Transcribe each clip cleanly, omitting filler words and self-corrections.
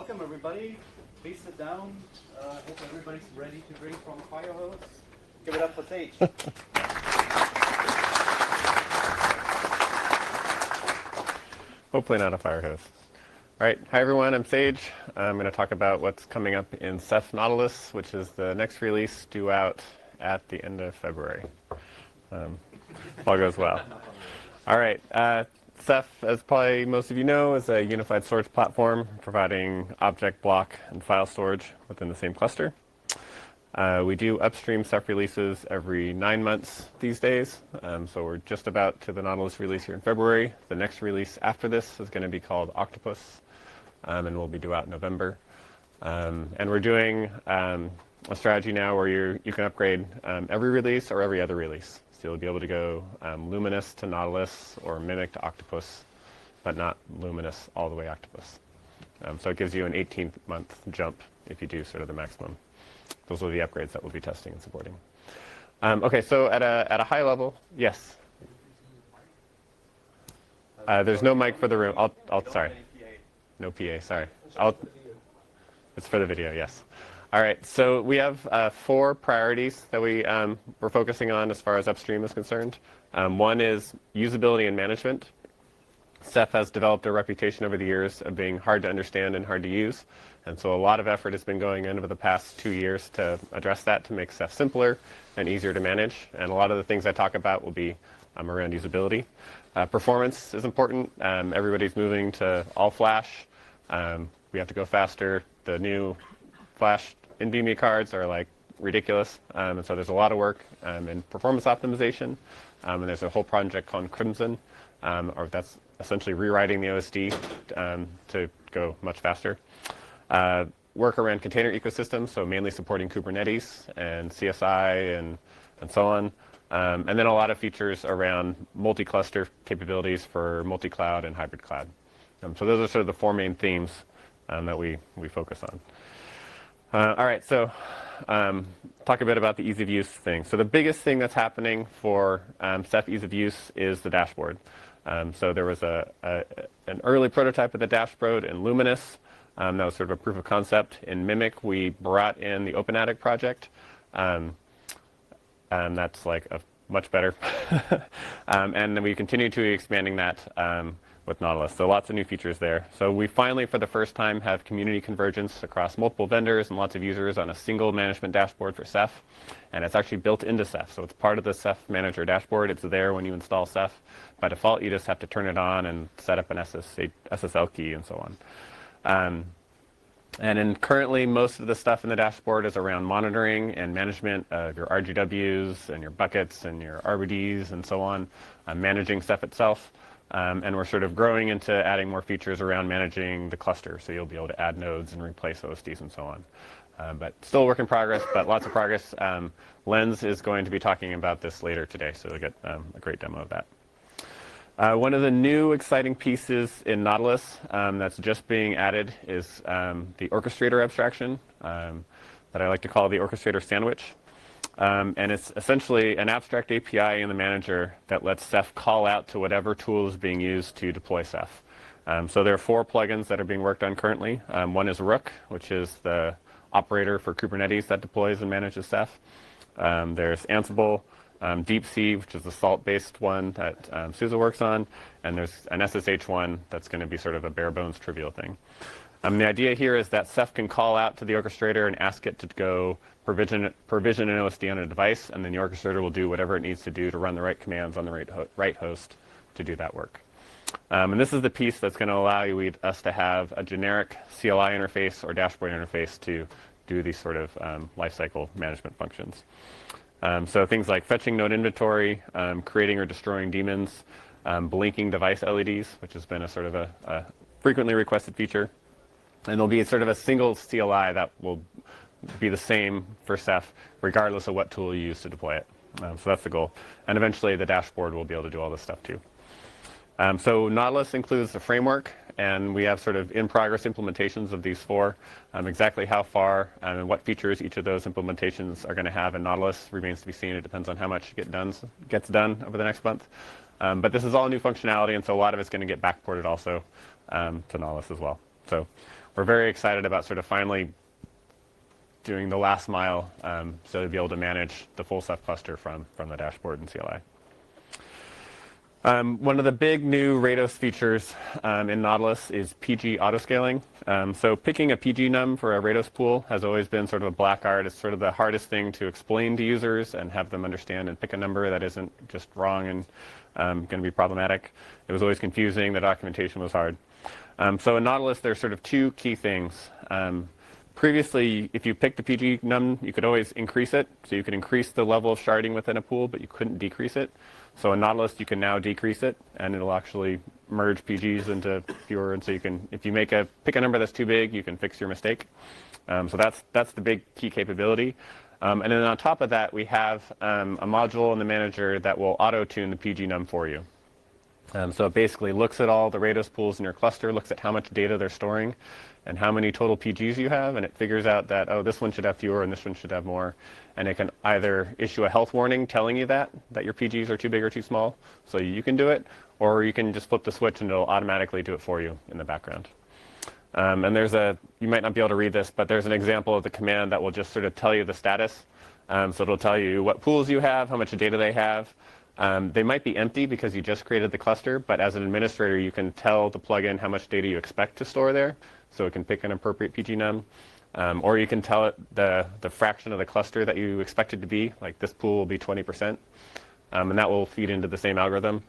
welcome everybody. Please sit down. Hope everybody's ready to drink from a fire hose. Give it up for Sage. Hopefully not a fire hose. All right, hi everyone, I'm Sage. I'm going to talk about what's coming up in Ceph Nautilus, which is the next release due out at the end of February. All goes well. All right, Ceph, as probably most of you know, is a unified storage platform providing object, block, and file storage within the same cluster. We do upstream Ceph releases every 9 months these days. So we're just about to the Nautilus release here in February. The next release after this is going to be called Octopus, and will be due out in November. And we're doing a strategy now where you can upgrade every release or every other release. So you'll be able to go Luminous to Nautilus or Mimic to Octopus, but not Luminous all the way Octopus. So it gives you an 18-month jump if you do sort of the maximum. Those are the upgrades that we'll be testing and supporting. Okay, so at a high level, yes. There's no mic for the room. Sorry, no PA. Sorry, it's for the video. Yes. All right. So we have 4 priorities that we're focusing on as far as upstream is concerned. One is usability and management. Ceph has developed a reputation over the years of being hard to understand and hard to use. And so a lot of effort has been going in over the past 2 years to address that, to make Ceph simpler and easier to manage. And a lot of the things I talk about will be around usability. Performance is important. Everybody's moving to all flash. We have to go faster. The new flash NVMe cards are like ridiculous. And so there's a lot of work in performance optimization. And there's a whole project called Crimson, or that's essentially rewriting the OSD to go much faster. Work around container ecosystems, so mainly supporting Kubernetes and CSI and so on. And then a lot of features around multi-cluster capabilities for multi-cloud and hybrid cloud. So those are sort of the 4 main themes that we focus on. All right, so talk a bit about the ease of use thing. So the biggest thing that's happening for Ceph ease of use is the dashboard. So there was an early prototype of the dashboard in Luminous. That was sort of a proof of concept. In Mimic, we brought in the OpenAttic project. And that's like much better. And then we continue to be expanding that with Nautilus. So lots of new features there. So we finally, for the first time, have community convergence across multiple vendors and lots of users on a single management dashboard for Ceph. And it's actually built into Ceph. So it's part of the Ceph Manager dashboard. It's there when you install Ceph. By default, you just have to turn it on and set up an SSL key and so on. And then currently, most of the stuff in the dashboard is around monitoring and management of your RGWs and your buckets and your RBDs and so on, managing Ceph itself. And we're sort of growing into adding more features around managing the cluster. So you'll be able to add nodes and replace OSDs and so on. But still a work in progress, but lots of progress. Lens is going to be talking about this later today, so you'll get a great demo of that. One of the new exciting pieces in Nautilus that's just being added is the orchestrator abstraction that I like to call the orchestrator sandwich. And it's essentially an abstract API in the manager that lets Ceph call out to whatever tool is being used to deploy Ceph. So there are 4 plugins that are being worked on currently. One is Rook, which is the operator for Kubernetes that deploys and manages Ceph. There's Ansible. DeepC, which is the salt-based one that SUSE works on, and there's an SSH one that's going to be sort of a bare-bones trivial thing. The idea here is that Ceph can call out to the orchestrator and ask it to go provision an OSD on a device, and then the orchestrator will do whatever it needs to do to run the right commands on the right host to do that work. And this is the piece that's going to allow us to have a generic CLI interface or dashboard interface to do these sort of lifecycle management functions. So things like fetching node inventory, creating or destroying daemons, blinking device LEDs, which has been a sort of a frequently requested feature. And there'll be sort of a single CLI that will be the same for Ceph, regardless of what tool you use to deploy it. So that's the goal. And eventually, the dashboard will be able to do all this stuff too. So Nautilus includes the framework, and we have sort of in-progress implementations of these 4. Exactly how far and what features each of those implementations are going to have in Nautilus remains to be seen. It depends on how much gets done over the next month. But this is all new functionality, and so a lot of it's going to get backported also to Nautilus as well. So we're very excited about sort of finally doing the last mile, so to be able to manage the full Ceph cluster from the dashboard in CLI. One of the big new Rados features in Nautilus is PG autoscaling. So picking a PG num for a Rados pool has always been sort of a black art. It's sort of the hardest thing to explain to users and have them understand and pick a number that isn't just wrong and going to be problematic. It was always confusing. The documentation was hard. So in Nautilus, there's sort of two key things. Previously, if you picked a PG num, you could always increase it. So you could increase the level of sharding within a pool, but you couldn't decrease it. So in Nautilus, you can now decrease it, and it'll actually merge PGs into fewer. And so you can, if you pick a number that's too big, you can fix your mistake. So that's the big key capability. And then on top of that, we have a module in the manager that will auto-tune the PG num for you. So it basically looks at all the Rados pools in your cluster, looks at how much data they're storing, and how many total PGs you have, and it figures out that, oh, this one should have fewer and this one should have more. And it can either issue a health warning telling you that your PGs are too big or too small, so you can do it, or you can just flip the switch and it'll automatically do it for you in the background. And you might not be able to read this, but there's an example of the command that will just sort of tell you the status. So it'll tell you what pools you have, how much data they have. They might be empty because you just created the cluster, but as an administrator, you can tell the plugin how much data you expect to store there, so it can pick an appropriate PG num. Or you can tell it the fraction of the cluster that you expect it to be, like this pool will be 20%, and that will feed into the same algorithm.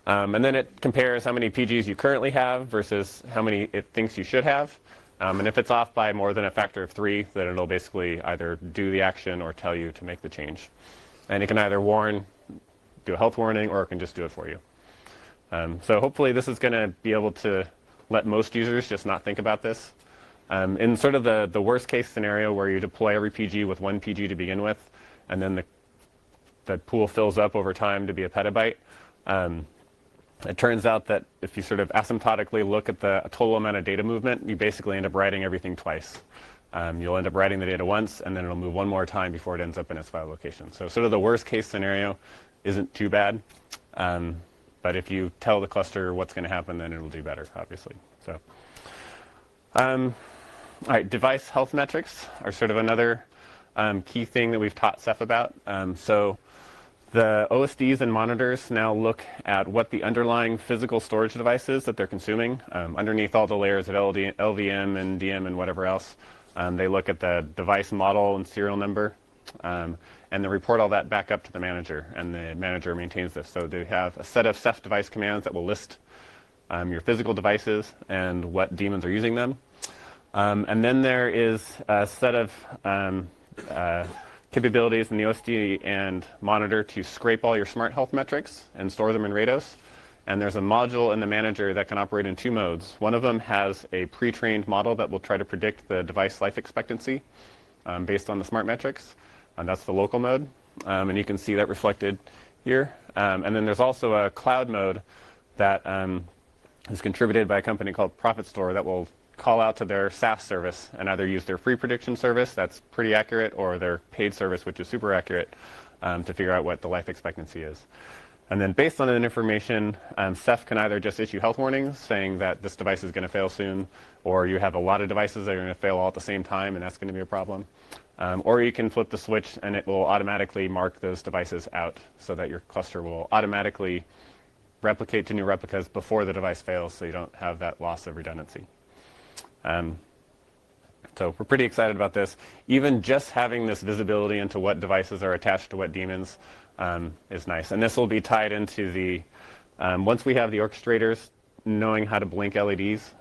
And then it compares how many PGs you currently have versus how many it thinks you should have. And if it's off by more than a factor of 3, then it'll basically either do the action or tell you to make the change. And it can either do a health warning, or it can just do it for you. So hopefully this is going to be able to let most users just not think about this. In sort of the worst case scenario where you deploy every PG with one PG to begin with, and then the pool fills up over time to be a petabyte, it turns out that if you sort of asymptotically look at the total amount of data movement, you basically end up writing everything twice. You'll end up writing the data once, and then it'll move one more time before it ends up in its file location. So sort of the worst case scenario isn't too bad. But if you tell the cluster what's going to happen, then it'll do better, obviously. So, all right, device health metrics are sort of another key thing that we've taught Ceph about. So the OSDs and monitors now look at what the underlying physical storage device is that they're consuming. Underneath all the layers of LVM and DM and whatever else, they look at the device model and serial number. And they report all that back up to the manager, and the manager maintains this. So they have a set of Ceph device commands that will list your physical devices and what daemons are using them. And then there is a set of capabilities in the OSD and monitor to scrape all your smart health metrics and store them in Rados. And there's a module in the manager that can operate in 2 modes. One of them has a pre-trained model that will try to predict the device life expectancy based on the smart metrics. And that's the local mode. And you can see that reflected here. And then there's also a cloud mode that is contributed by a company called Profit Store that will call out to their SaaS service and either use their free prediction service that's pretty accurate, or their paid service, which is super accurate, to figure out what the life expectancy is. And then based on that information, Ceph can either just issue health warnings saying that this device is going to fail soon, or you have a lot of devices that are going to fail all at the same time, and that's going to be a problem. Or you can flip the switch and it will automatically mark those devices out so that your cluster will automatically replicate to new replicas before the device fails, so you don't have that loss of redundancy. So we're pretty excited about this. Even just having this visibility into what devices are attached to what daemons is nice. And this will be tied into the, once we have the orchestrators knowing how to blink LEDs,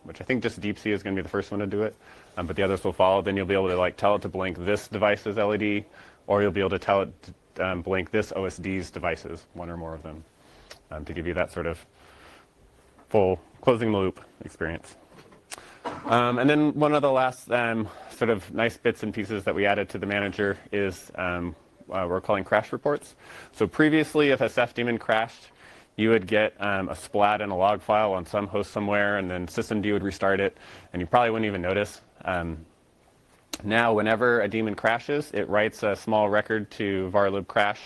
which I think just DeepC is going to be the first one to do it, but the others will follow, then you'll be able to tell it to blink this device's LED, or you'll be able to tell it to blink this OSD's devices, one or more of them, to give you that sort of full closing the loop experience. And then one of the last sort of nice bits and pieces that we added to the manager is we're calling crash reports. So previously, if a Ceph daemon crashed, you would get a splat and a log file on some host somewhere, and then systemd would restart it, and you probably wouldn't even notice. Now, whenever a daemon crashes, it writes a small record to varlib crash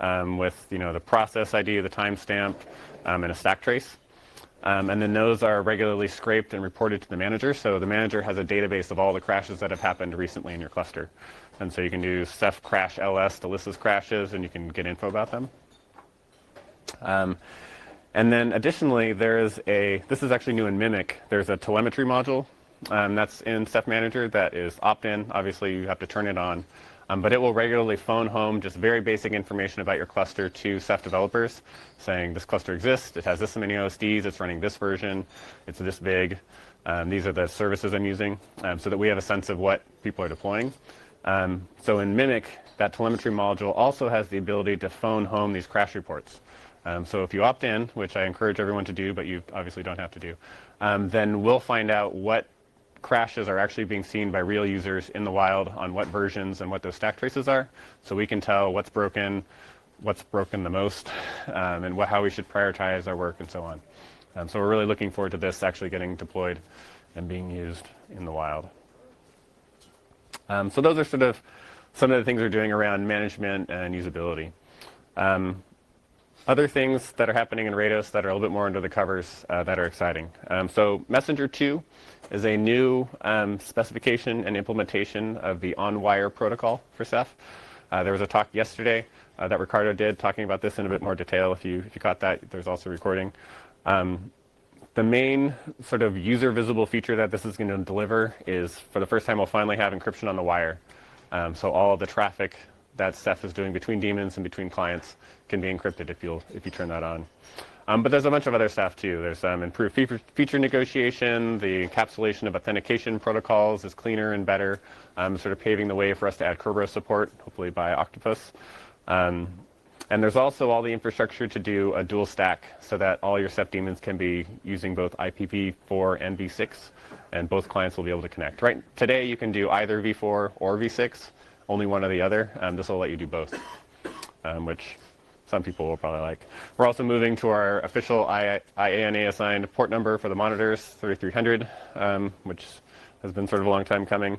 with the process ID, the timestamp, and a stack trace. And then those are regularly scraped and reported to the manager. So the manager has a database of all the crashes that have happened recently in your cluster. And so you can do Ceph crash ls to list those crashes, and you can get info about them. And then additionally, this is actually new in Mimic, there's a telemetry module that's in Ceph Manager that is opt-in. Obviously, you have to turn it on. But it will regularly phone home just very basic information about your cluster to Ceph developers, saying this cluster exists, it has this many OSDs, it's running this version, it's this big, these are the services I'm using, so that we have a sense of what people are deploying. So in Mimic, that telemetry module also has the ability to phone home these crash reports. So if you opt in, which I encourage everyone to do, but you obviously don't have to do, then we'll find out what crashes are actually being seen by real users in the wild on what versions and what those stack traces are. So we can tell what's broken the most, and how we should prioritize our work and so on. So we're really looking forward to this actually getting deployed and being used in the wild. So those are sort of some of the things we're doing around management and usability. Other things that are happening in Rados that are a little bit more under the covers that are exciting. So Messenger 2 is a new specification and implementation of the on-wire protocol for Ceph. There was a talk yesterday that Ricardo did talking about this in a bit more detail. If you caught that, there's also a recording. The main sort of user visible feature that this is going to deliver is, for the first time, we'll finally have encryption on the wire. So all of the traffic that Ceph is doing between daemons and between clients can be encrypted if you turn that on. But there's a bunch of other stuff too. There's improved feature negotiation. The encapsulation of authentication protocols is cleaner and better, sort of paving the way for us to add Kerberos support, hopefully by Octopus. And there's also all the infrastructure to do a dual stack so that all your Ceph daemons can be using both IPv4 and v6, and both clients will be able to connect. Right today, you can do either v4 or v6, only one or the other. This will let you do both, which some people will probably like. We're also moving to our official IANA assigned port number for the monitors, 3300, which has been sort of a long time coming.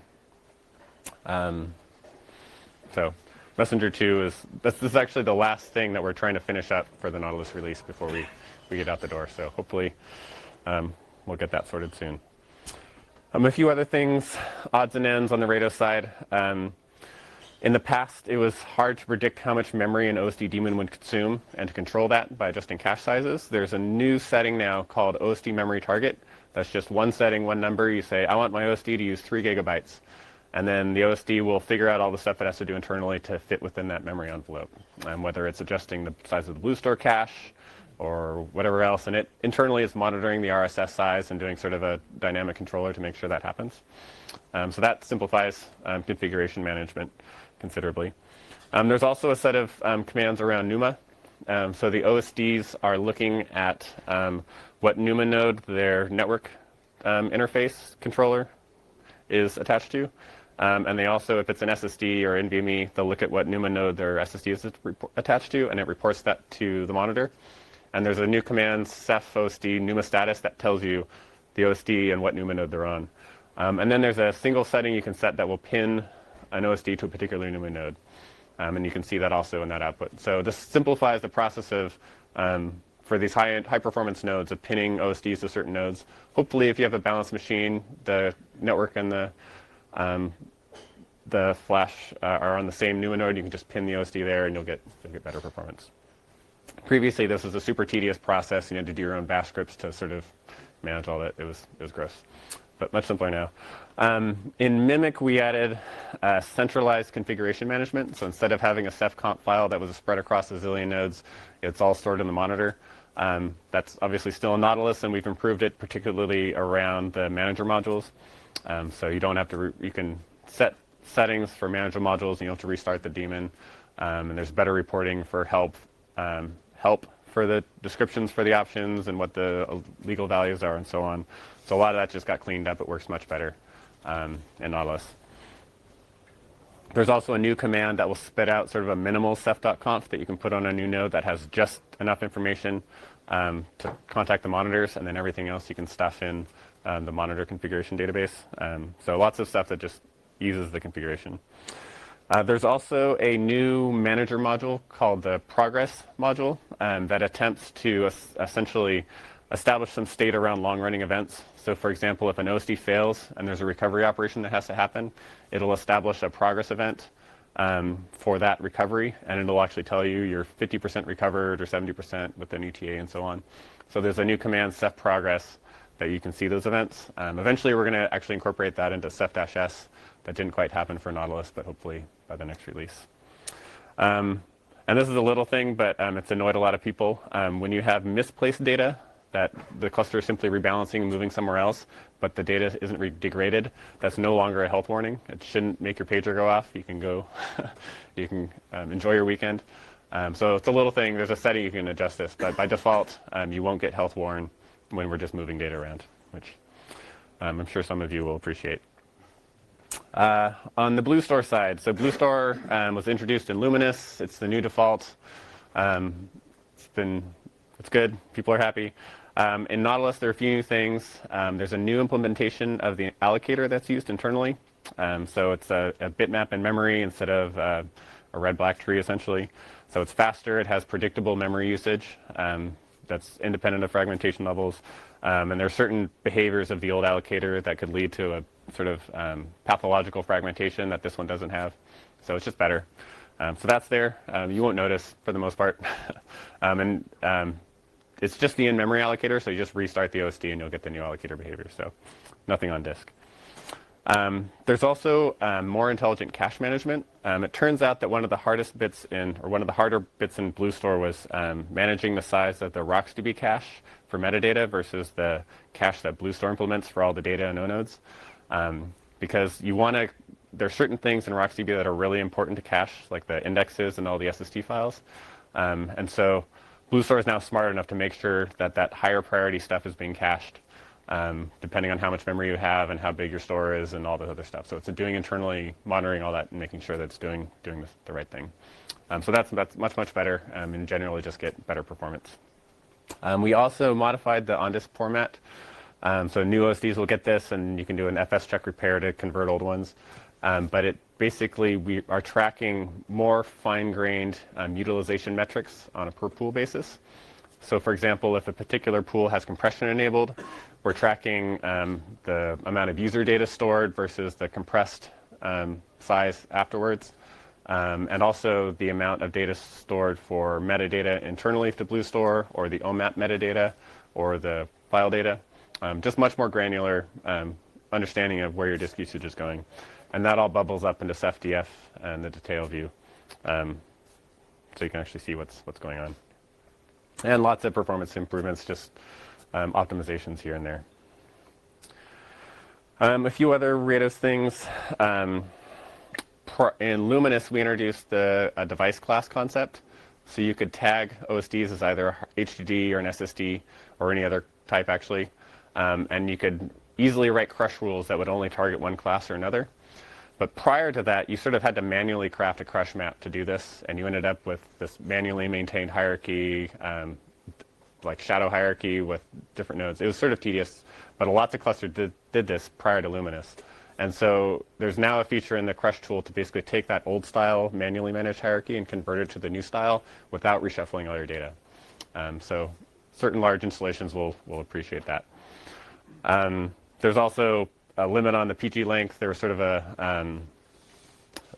So Messenger 2 this is actually the last thing that we're trying to finish up for the Nautilus release before we get out the door. So hopefully we'll get that sorted soon. A few other things, odds and ends on the Rados side. In the past, it was hard to predict how much memory an OSD daemon would consume and to control that by adjusting cache sizes. There's a new setting now called OSD memory target. That's just one setting, one number. You say, I want my OSD to use 3 gigabytes. And then the OSD will figure out all the stuff it has to do internally to fit within that memory envelope, whether it's adjusting the size of the BlueStore cache or whatever else. And it internally is monitoring the RSS size and doing sort of a dynamic controller to make sure that happens. So that simplifies configuration management considerably. There's also a set of commands around NUMA. So the OSDs are looking at what NUMA node their network interface controller is attached to. And they also, if it's an SSD or NVMe, they'll look at what NUMA node their SSD is attached to, and it reports that to the monitor. And there's a new command, Ceph OSD NUMA status, that tells you the OSD and what NUMA node they're on. And then there's a single setting you can set that will pin an OSD to a particular NUMA node. And you can see that also in that output. So this simplifies the process of, for these high performance nodes, of pinning OSDs to certain nodes. Hopefully, if you have a balanced machine, the network and the flash are on the same NUMA node, you can just pin the OSD there and you'll get better performance. Previously, this was a super tedious process. You had to do your own bash scripts to sort of manage all that. It was gross, but much simpler now. In Mimic, we added centralized configuration management. So instead of having a Ceph conf file that was spread across a zillion nodes, it's all stored in the monitor. That's obviously still in Nautilus, and we've improved it particularly around the manager modules. So you don't have to, you can set settings for manager modules, and you don't have to restart the daemon. And there's better reporting for help for the descriptions for the options and what the legal values are and so on. So a lot of that just got cleaned up. It works much better in Nautilus. There's also a new command that will spit out sort of a minimal ceph.conf that you can put on a new node that has just enough information to contact the monitors, and then everything else you can stuff in the monitor configuration database. So lots of stuff that just uses the configuration. There's also a new manager module called the progress module that attempts to essentially establish some state around long-running events. So for example, if an OSD fails and there's a recovery operation that has to happen, it'll establish a progress event for that recovery, and it'll actually tell you you're 50% recovered or 70% with an ETA and so on. So there's a new command, Ceph Progress, that you can see those events. Eventually, we're going to actually incorporate that into Ceph-S. That didn't quite happen for Nautilus, but hopefully by the next release. And this is a little thing, but it's annoyed a lot of people. When you have misplaced data, that the cluster is simply rebalancing and moving somewhere else, but the data isn't degraded, that's no longer a health warning. It shouldn't make your pager go off. You can go, you can enjoy your weekend. So it's a little thing. There's a setting you can adjust this, but by default, you won't get health warn when we're just moving data around, which I'm sure some of you will appreciate. On the BlueStore side, so BlueStore was introduced in Luminous. It's the new default. It's good. People are happy. In Nautilus, there are a few new things. There's a new implementation of the allocator that's used internally. So it's a bitmap in memory instead of a red-black tree, essentially. So it's faster. It has predictable memory usage that's independent of fragmentation levels. And there are certain behaviors of the old allocator that could lead to a sort of pathological fragmentation that this one doesn't have. So it's just better. So that's there. You won't notice for the most part. It's just the in-memory allocator, so you just restart the OSD and you'll get the new allocator behavior. So nothing on disk. There's also more intelligent cache management. It turns out that one of the harder bits in BlueStore was managing the size of the RocksDB cache for metadata versus the cache that BlueStore implements for all the data and nodes. Because there are certain things in RocksDB that are really important to cache, like the indexes and all the SST files. And so BlueStore is now smart enough to make sure that that higher priority stuff is being cached, depending on how much memory you have and how big your store is and all the other stuff. So it's doing internally, monitoring all that and making sure that it's doing the right thing. So that's much, much better, and generally just get better performance. We also modified the on-disk format. So new OSDs will get this, and you can do an FS check repair to convert old ones. But we are tracking more fine-grained utilization metrics on a per pool basis. So for example, if a particular pool has compression enabled, we're tracking the amount of user data stored versus the compressed size afterwards. And also the amount of data stored for metadata internally to BlueStore, or the OMAP metadata, or the file data. Just much more granular understanding of where your disk usage is going. And that all bubbles up into CephDF and the detail view. So you can actually see what's going on. And lots of performance improvements, just optimizations here and there. A few other Rados things. In Luminous, we introduced a device class concept. So you could tag OSDs as either HDD or an SSD or any other type, actually. And you could easily write crush rules that would only target one class or another. But prior to that, you sort of had to manually craft a crush map to do this, and you ended up with this manually maintained hierarchy, like shadow hierarchy with different nodes. It was sort of tedious, but lots of clusters did this prior to Luminous. And so there's now a feature in the crush tool to basically take that old style manually managed hierarchy and convert it to the new style without reshuffling all your data. So certain large installations will appreciate that. There's also a limit on the PG length. There was sort of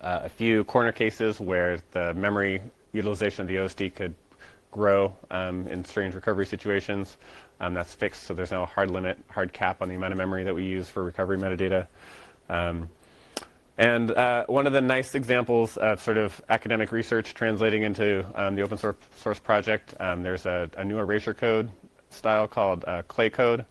a few corner cases where the memory utilization of the OSD could grow in strange recovery situations. That's fixed, so there's now a hard cap on the amount of memory that we use for recovery metadata. And one of the nice examples of sort of academic research translating into the open source project, there's a new erasure code style called clay code.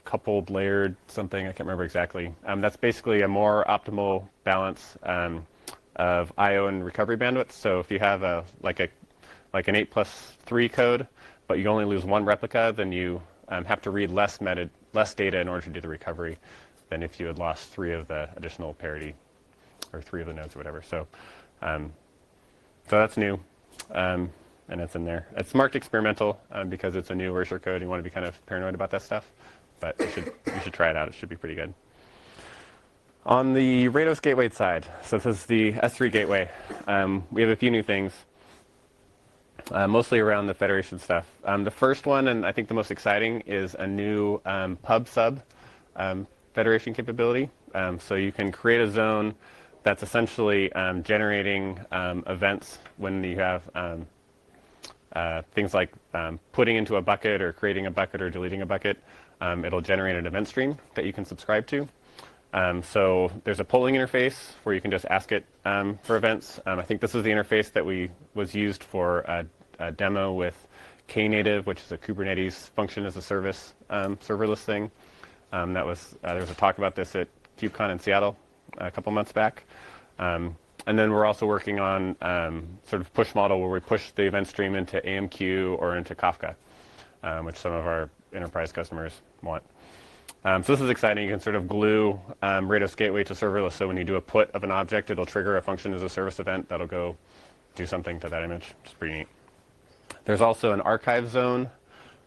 Coupled, layered, something, I can't remember exactly. That's basically a more optimal balance of I/O and recovery bandwidth. So if you have like an 8+3 code, but you only lose one replica, then you have to read less data in order to do the recovery than if you had lost 3 of the additional parity, or 3 of the nodes or whatever. So, so that's new. And it's in there. It's marked experimental because it's a new erasure code. You want to be kind of paranoid about that stuff, but you should try it out. It should be pretty good. On the Rados gateway side, so this is the S3 gateway. We have a few new things. mostly around the federation stuff. The first one, and I think the most exciting, is a new pub-sub federation capability. So you can create a zone that's essentially generating events when you have things like putting into a bucket or creating a bucket or deleting a bucket. It'll generate an event stream that you can subscribe to. So there's a polling interface where you can just ask it for events. I think this is the interface that was used for a demo with Knative, which is a Kubernetes function as a service serverless thing. There was a talk about this at KubeCon in Seattle a couple months back. And then we're also working on sort of push model where we push the event stream into AMQ or into Kafka, which some of our enterprise customers want. So this is exciting. You can sort of glue Rados Gateway to serverless, so when you do a put of an object, it'll trigger a function as a service event that'll go do something to that image. It's pretty neat. There's also an archive zone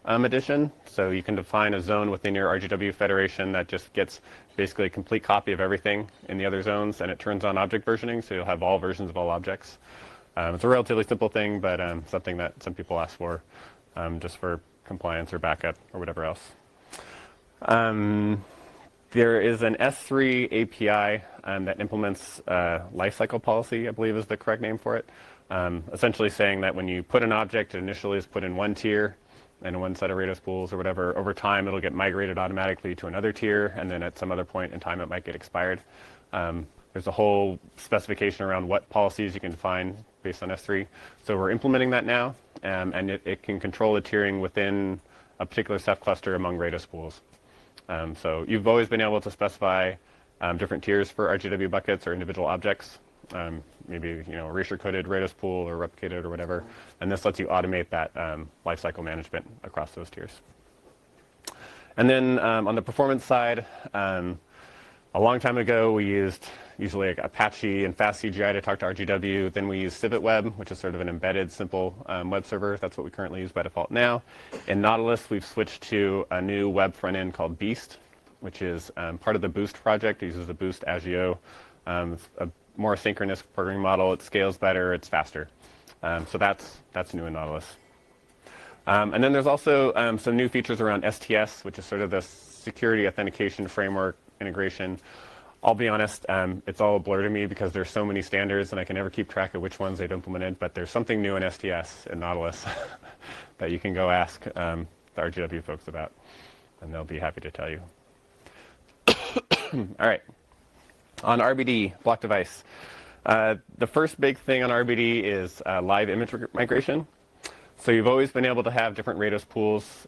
edition, so you can define a zone within your RGW federation that just gets basically a complete copy of everything in the other zones, and it turns on object versioning, so you'll have all versions of all objects. It's a relatively simple thing, but something that some people ask for just for compliance or backup or whatever else. There is an S3 API that implements lifecycle policy, I believe is the correct name for it. Essentially saying that when you put an object, it initially is put in one tier and one set of Rados pools or whatever. Over time, it'll get migrated automatically to another tier, and then at some other point in time, it might get expired. There's a whole specification around what policies you can define based on S3. So we're implementing that now, and it can control the tiering within a particular Ceph cluster among Rados pools. So you've always been able to specify different tiers for RGW buckets or individual objects, maybe erasure-coded Rados pool or replicated or whatever, and this lets you automate that lifecycle management across those tiers. And then on the performance side, a long time ago we used usually like Apache and FastCGI to talk to RGW. Then we used CivicWeb, which is sort of an embedded, simple web server. That's what we currently use by default now. In Nautilus, we've switched to a new web front end called Beast, which is part of the Boost project. It uses the Boost Agio. It's a more asynchronous programming model. It scales better. It's faster. So that's new in Nautilus. And then there's also some new features around STS, which is sort of the security authentication framework integration. I'll be honest, it's all a blur to me because there's so many standards and I can never keep track of which ones they've implemented, but there's something new in STS in Nautilus that you can go ask the RGW folks about, and they'll be happy to tell you. All right, on RBD, block device. The first big thing on RBD is live image migration. So you've always been able to have different Rados pools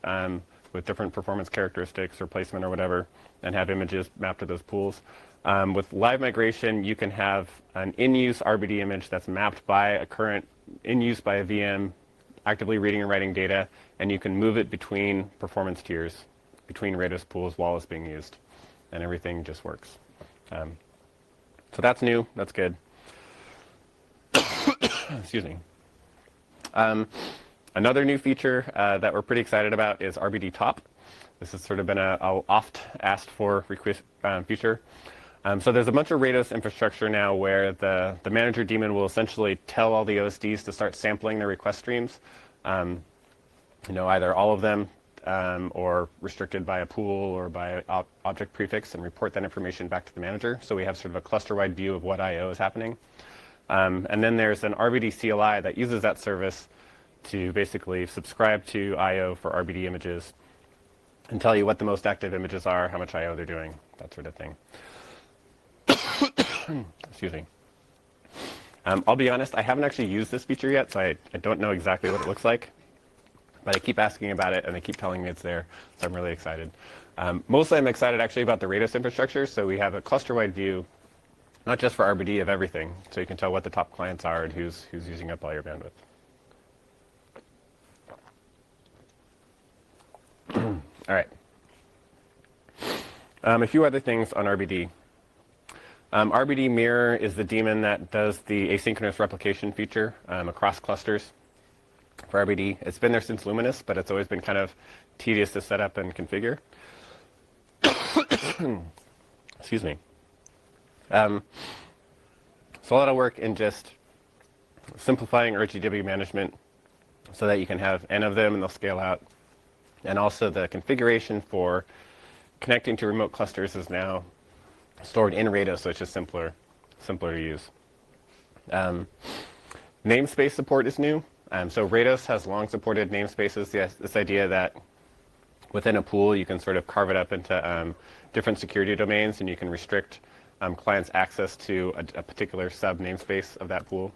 with different performance characteristics or placement or whatever, and have images mapped to those pools. With live migration, you can have an in-use RBD image that's mapped by a current in-use by a VM, actively reading and writing data, and you can move it between performance tiers, between Rados pools while it's being used, and everything just works. So that's new, that's good. Excuse me. Another new feature that we're pretty excited about is RBD Top. This has sort of been a oft asked for request feature. So there's a bunch of Rados infrastructure now where the manager daemon will essentially tell all the OSDs to start sampling their request streams, either all of them or restricted by a pool or by object prefix, and report that information back to the manager. So we have sort of a cluster-wide view of what I/O is happening. And then there's an RBD CLI that uses that service to basically subscribe to I/O for RBD images and tell you what the most active images are, how much I/O they're doing, that sort of thing. Excuse me. I'll be honest, I haven't actually used this feature yet, so I don't know exactly what it looks like. But I keep asking about it, and they keep telling me it's there, so I'm really excited. Mostly I'm excited actually about the Rados infrastructure, so we have a cluster-wide view, not just for RBD, of everything, so you can tell what the top clients are and who's using up all your bandwidth. All right. A few other things on RBD. RBD Mirror is the daemon that does the asynchronous replication feature across clusters for RBD. It's been there since Luminous, but it's always been kind of tedious to set up and configure. Excuse me. So a lot of work in just simplifying RGW management so that you can have n of them and they'll scale out. And also the configuration for connecting to remote clusters is now stored in Rados, so it's just simpler to use. Namespace support is new. So Rados has long supported namespaces. This idea that within a pool you can sort of carve it up into different security domains, and you can restrict clients' access to a particular sub namespace of that pool,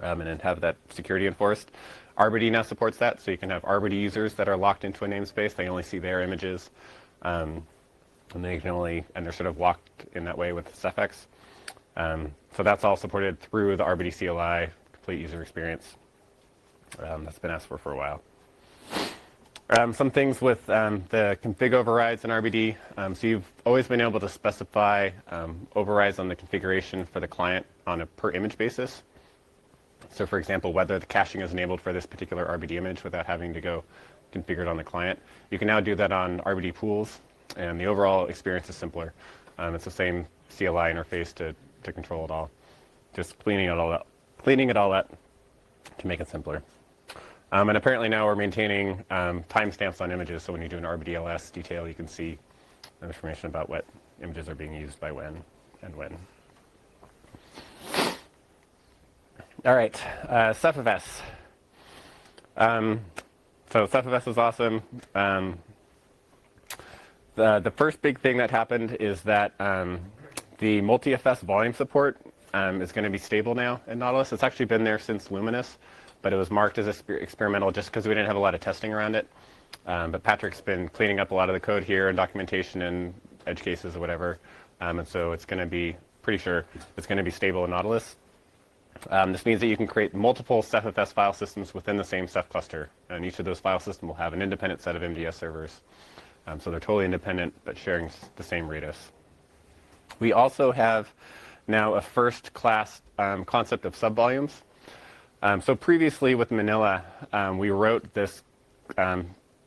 and then have that security enforced. RBD now supports that, so you can have RBD users that are locked into a namespace. They only see their images, and they're sort of locked in that way with Cephx. So that's all supported through the RBD CLI, complete user experience. That's been asked for a while. Some things with the config overrides in RBD. So you've always been able to specify overrides on the configuration for the client on a per image basis. So for example, whether the caching is enabled for this particular RBD image without having to go configure it on the client. You can now do that on RBD pools, and the overall experience is simpler. It's the same CLI interface to control it all. Just cleaning it all up to make it simpler. And apparently now we're maintaining timestamps on images, so when you do an RBDLS detail, you can see information about what images are being used by when and when. All right, CephFS. So CephFS is awesome. The first big thing that happened is that the multi-FS volume support is going to be stable now in Nautilus. It's actually been there since Luminous, but it was marked as experimental just because we didn't have a lot of testing around it. But Patrick's been cleaning up a lot of the code here and documentation and edge cases or whatever. And so it's going to be, pretty sure, it's going to be stable in Nautilus. This means that you can create multiple CephFS file systems within the same Ceph cluster. And each of those file systems will have an independent set of MDS servers. So they're totally independent, but sharing the same Rados. We also have now a first-class concept of subvolumes. So previously with Manila, we wrote this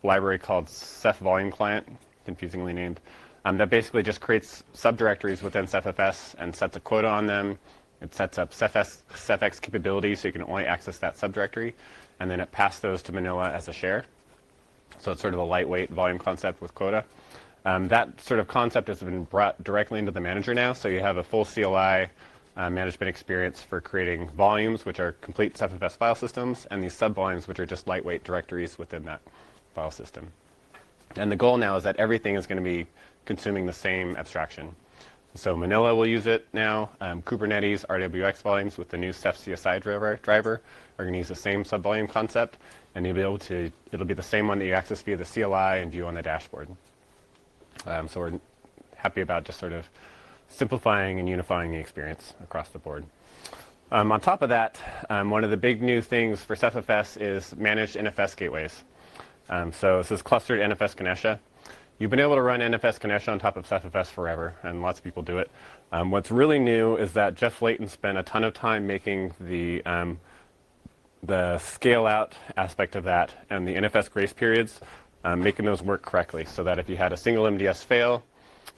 library called Ceph Volume Client, confusingly named, that basically just creates subdirectories within CephFS and sets a quota on them. It sets up Cephx capabilities, so you can only access that subdirectory, and then it passed those to Manila as a share. So it's sort of a lightweight volume concept with quota. That sort of concept has been brought directly into the manager now, so you have a full CLI management experience for creating volumes, which are complete CephFS file systems, and these subvolumes, which are just lightweight directories within that file system. And the goal now is that everything is going to be consuming the same abstraction. So Manila will use it now. Kubernetes, RWX volumes with the new Ceph CSI driver are going to use the same subvolume concept, and you'll be able to, it'll be the same one that you access via the CLI and view on the dashboard. So we're happy about just sort of simplifying and unifying the experience across the board. On top of that, one of the big new things for CephFS is managed NFS gateways. So this is clustered NFS Ganesha. You've been able to run NFS Ganesha on top of CephFS forever, and lots of people do it. What's really new is that Jeff Layton spent a ton of time making the scale out aspect of that and the NFS grace periods, making those work correctly, so that if you had a single MDS fail,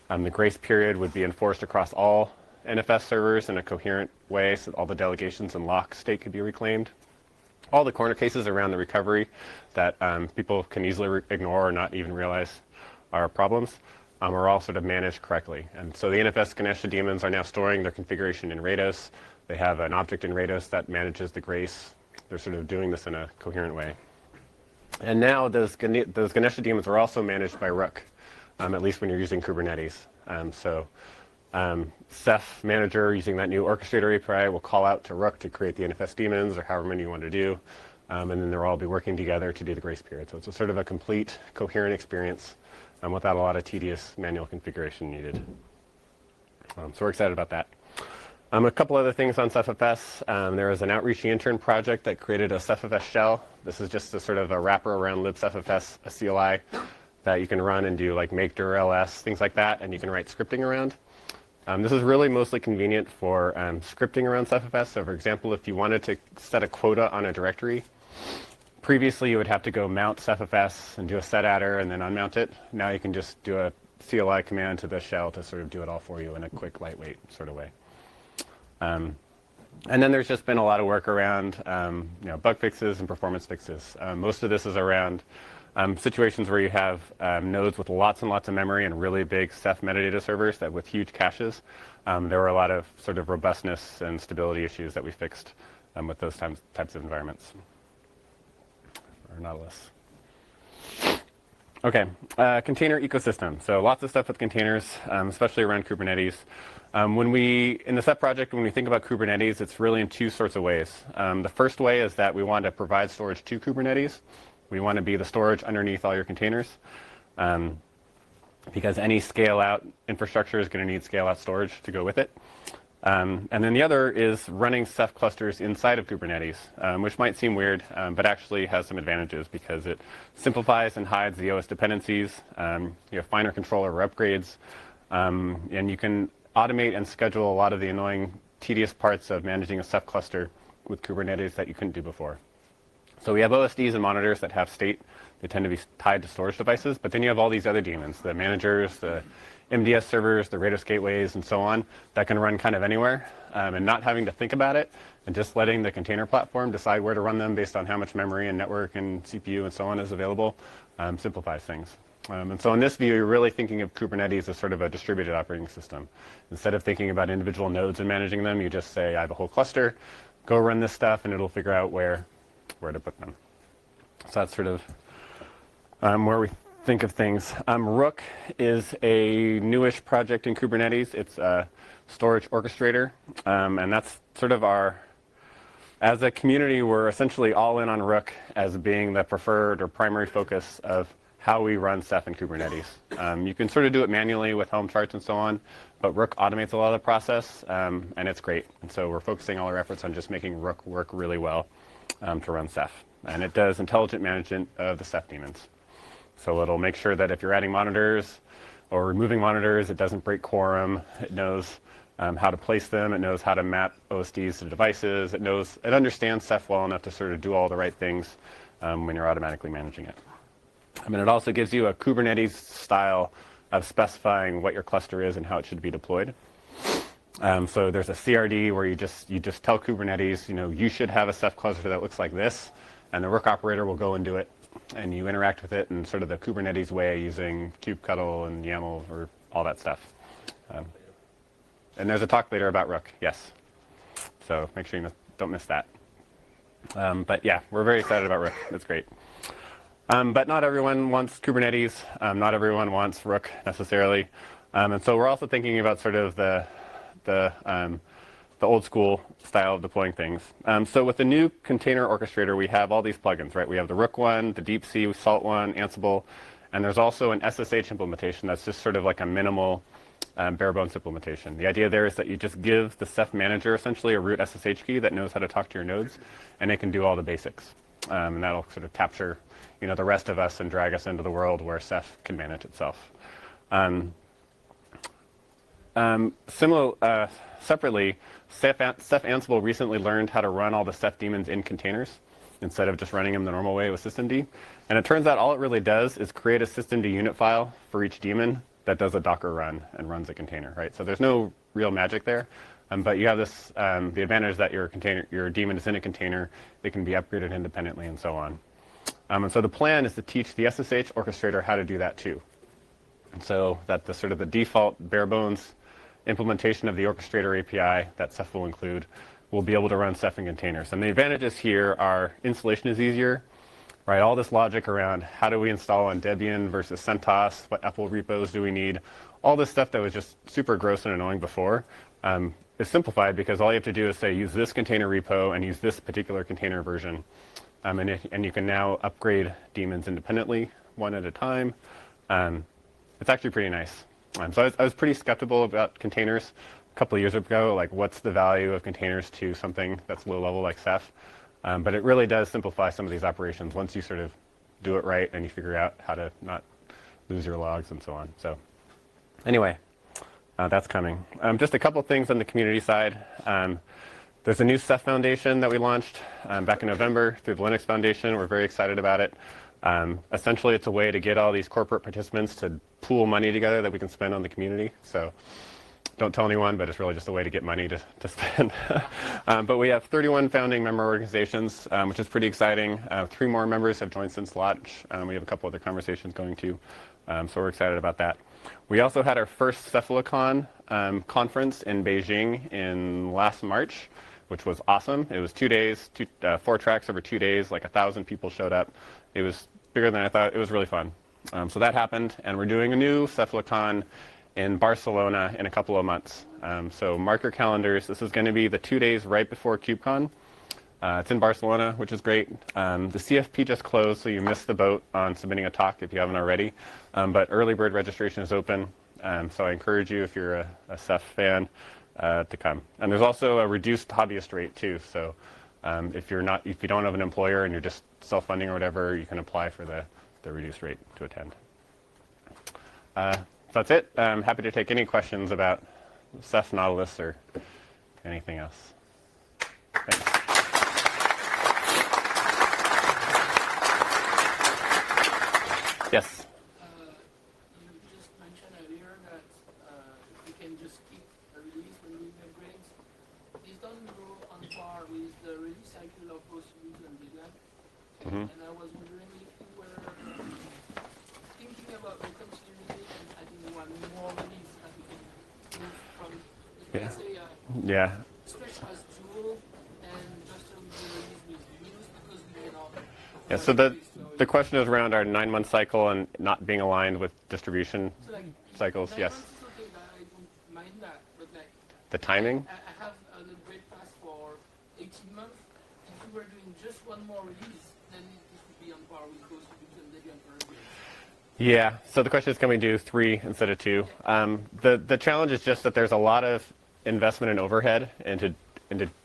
the grace period would be enforced across all NFS servers in a coherent way, so that all the delegations and lock state could be reclaimed. All the corner cases around the recovery that people can easily ignore or not even realize are problems are all sort of managed correctly. And so the NFS Ganesha daemons are now storing their configuration in Rados. They have an object in Rados that manages the grace. They're sort of doing this in a coherent way. And now those Ganesha daemons are also managed by Rook, at least when you're using Kubernetes. Ceph Manager, using that new orchestrator API, will call out to Rook to create the NFS daemons or however many you want to do. And then they'll all be working together to do the grace period. So it's a sort of a complete, coherent experience without a lot of tedious manual configuration needed. So we're excited about that. A couple other things on CephFS. There is an outreach intern project that created a CephFS shell. This is just a sort of a wrapper around libCephFS, a CLI that you can run and do like make dir ls, things like that, and you can write scripting around. This is really mostly convenient for scripting around CephFS. So for example, if you wanted to set a quota on a directory, previously you would have to go mount CephFS and do a set adder and then unmount it. Now you can just do a CLI command to the shell to sort of do it all for you in a quick, lightweight sort of way. And then there's just been a lot of work around bug fixes and performance fixes. Most of this is around situations where you have nodes with lots and lots of memory and really big Ceph metadata servers that with huge caches. There were a lot of sort of robustness and stability issues that we fixed with those types of environments. Or Nautilus. Okay, container ecosystem. So lots of stuff with containers, especially around Kubernetes. In the Ceph project, when we think about Kubernetes, it's really in two sorts of ways. The first way is that we want to provide storage to Kubernetes. We want to be the storage underneath all your containers, because any scale-out infrastructure is going to need scale-out storage to go with it. And then the other is running Ceph clusters inside of Kubernetes, which might seem weird, but actually has some advantages because it simplifies and hides the OS dependencies. You have finer control over upgrades, and you can automate and schedule a lot of the annoying, tedious parts of managing a Ceph cluster with Kubernetes that you couldn't do before. So we have OSDs and monitors that have state. They tend to be tied to storage devices, but then you have all these other daemons, the managers, the MDS servers, the Rados gateways, and so on, that can run kind of anywhere, and not having to think about it, and just letting the container platform decide where to run them based on how much memory and network and CPU and so on is available, simplifies things. And so in this view, you're really thinking of Kubernetes as sort of a distributed operating system. Instead of thinking about individual nodes and managing them, you just say, I have a whole cluster, go run this stuff, and it'll figure out where to put them. So that's sort of where we think of things. Rook is a newish project in Kubernetes. It's a storage orchestrator, and that's sort of as a community, we're essentially all in on Rook as being the preferred or primary focus of how we run Ceph in Kubernetes. You can sort of do it manually with Helm charts and so on, but Rook automates a lot of the process, and it's great. And so we're focusing all our efforts on just making Rook work really well to run Ceph. And it does intelligent management of the Ceph daemons. So it'll make sure that if you're adding monitors or removing monitors, it doesn't break quorum. It knows how to place them. It knows how to map OSDs to devices. It understands Ceph well enough to sort of do all the right things when you're automatically managing it. I mean, it also gives you a Kubernetes style of specifying what your cluster is and how it should be deployed. So there's a CRD where you just tell Kubernetes, you should have a Ceph cluster that looks like this, and the Rook operator will go and do it, and you interact with it in sort of the Kubernetes way using kubectl and YAML or all that stuff. And there's a talk later about Rook, yes. So make sure you don't miss that. But yeah, we're very excited about Rook. It's great. But not everyone wants Kubernetes. Not everyone wants Rook necessarily. And so we're also thinking about sort of the old school style of deploying things. So with the new container orchestrator, we have all these plugins, right? We have the Rook one, the Deep Sea Salt one, Ansible, and there's also an SSH implementation that's just sort of like a minimal bare bones implementation. The idea there is that you just give the Ceph manager essentially a root SSH key that knows how to talk to your nodes, and it can do all the basics. And that'll sort of capture the rest of us and drag us into the world where Ceph can manage itself. Separately, Ceph Ansible recently learned how to run all the Ceph daemons in containers instead of just running them the normal way with systemd. And it turns out all it really does is create a systemd unit file for each daemon that does a Docker run and runs a container, right? So there's no real magic there, but you have this the advantage that your daemon is in a container. It can be upgraded independently and so on. And so the plan is to teach the SSH orchestrator how to do that too. And so that the sort of the default bare bones implementation of the orchestrator API that Ceph will include will be able to run Ceph in containers. And the advantages here are installation is easier, right? All this logic around how do we install on Debian versus CentOS, what Apple repos do we need, all this stuff that was just super gross and annoying before is simplified because all you have to do is say use this container repo and use this particular container version. And you can now upgrade daemons independently, one at a time. It's actually pretty nice. So I was pretty skeptical about containers a couple of years ago, like what's the value of containers to something that's low level like Ceph? But it really does simplify some of these operations once you sort of do it right and you figure out how to not lose your logs and so on. So anyway, that's coming. Just a couple things on the community side. There's a new Ceph Foundation that we launched back in November through the Linux Foundation. We're very excited about it. Essentially, it's a way to get all these corporate participants to pool money together that we can spend on the community. So don't tell anyone, but it's really just a way to get money to spend. But we have 31 founding member organizations, which is pretty exciting. 3 more members have joined since launch. We have a couple other conversations going too, so we're excited about that. We also had our first Cephalicon conference in Beijing in last March, which was awesome. It was 2 days, 4 tracks over 2 days, like 1,000 people showed up. It was bigger than I thought. It was really fun. So that happened, and we're doing a new Cephalicon in Barcelona in a couple of months. So mark your calendars. This is going to be the 2 days right before KubeCon. It's in Barcelona, which is great. The CFP just closed, so you missed the boat on submitting a talk if you haven't already. But early bird registration is open, so I encourage you, if you're a Ceph fan, to come. And there's also a reduced hobbyist rate too. So if you don't have an employer and you're just self-funding or whatever, you can apply for the reduced rate to attend. So that's it. I'm happy to take any questions about Ceph Nautilus or anything else. Thanks. Yes? You just mentioned earlier that you can just keep a release when you make grades. This doesn't go on par with the release cycle of both release and deadline. Mm-hmm. And I was wondering if you were thinking about reconsidering it and adding one more release that we can move from, let's say, stretch as dual and just a release with news, because we cannot. Yeah, so the question is around our 9-month cycle and not being aligned with distribution cycles. Yes. 9 months is okay, that I don't mind that, but like The timing? I have a great pass for 18 months. If you were doing just one more release, then it would be on par with both release and deadline per release. Yeah. So the question is, can we do 3 instead of 2? The challenge is just that there's a lot of investment and overhead into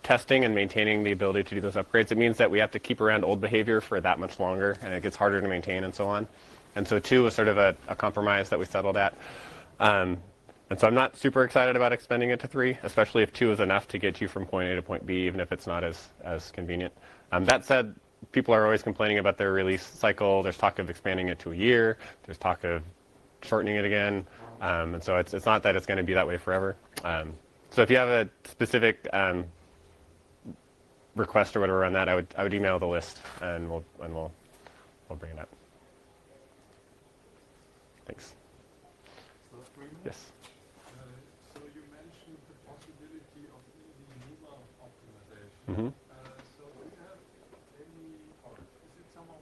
testing and maintaining the ability to do those upgrades. It means that we have to keep around old behavior for that much longer, and it gets harder to maintain and so on. And so 2 was sort of a compromise that we settled at. And so I'm not super excited about expanding it to 3, especially if 2 is enough to get you from point A to point B, even if it's not as convenient. That said, people are always complaining about their release cycle. There's talk of expanding it to a year. There's talk of shortening it again. And so it's not that it's going to be that way forever. So if you have a specific request or whatever on that, I would email the list, and we'll bring it up. Thanks. Yes. So you mentioned the possibility of the NUMA optimization. Mm-hmm. So do you have any, or is it somehow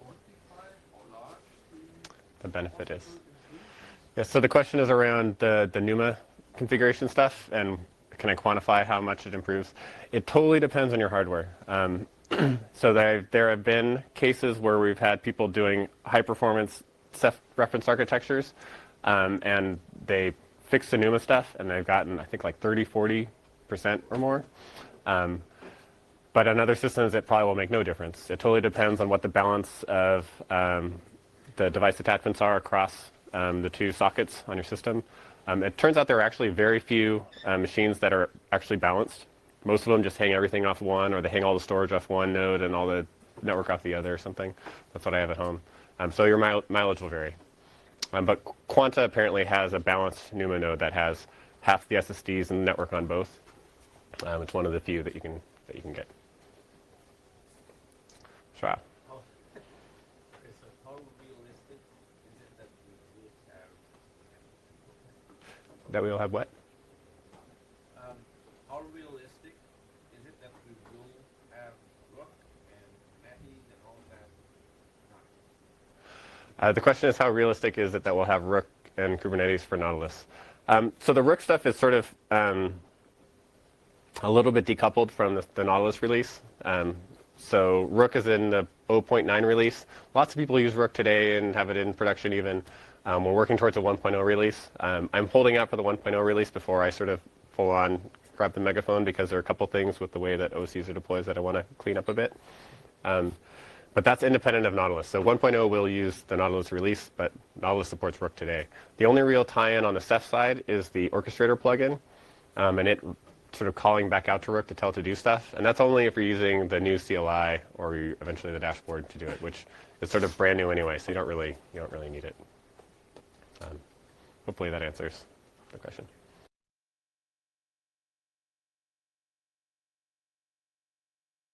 quantify how large The benefit is. Yes. So the question is around the NUMA configuration stuff, and can I quantify how much it improves? It totally depends on your hardware. So there have been cases where we've had people doing high-performance Ceph reference architectures, and they fixed the NUMA stuff, and they've gotten, I think, like 30-40% or more. But on other systems, it probably will make no difference. It totally depends on what the balance of the device attachments are across the 2 sockets on your system. It turns out there are actually very few machines that are actually balanced. Most of them just hang everything off one, or they hang all the storage off one node and all the network off the other or something. That's what I have at home. So your mileage will vary. But Quanta apparently has a balanced NUMA node that has half the SSDs and the network on both. It's one of the few that you can get. Sure. Okay, so how realistic is it that we will have? That we will have what? How realistic is it that we will have Rook and Matty and all that? The question is, how realistic is it that we'll have Rook and Kubernetes for Nautilus? So the Rook stuff is sort of a little bit decoupled from the Nautilus release. So Rook is in the 0.9 release. Lots of people use Rook today and have it in production even. We're working towards a 1.0 release. I'm holding out for the 1.0 release before I sort of full on grab the megaphone, because there are a couple things with the way that OCs are deployed that I want to clean up a bit. But that's independent of Nautilus. So 1.0 will use the Nautilus release, but Nautilus supports Rook today. The only real tie-in on the Ceph side is the orchestrator plugin, and it sort of calling back out to Rook to tell it to do stuff. And that's only if you're using the new CLI or eventually the dashboard to do it, which is sort of brand new anyway, so you don't really need it. Hopefully that answers question.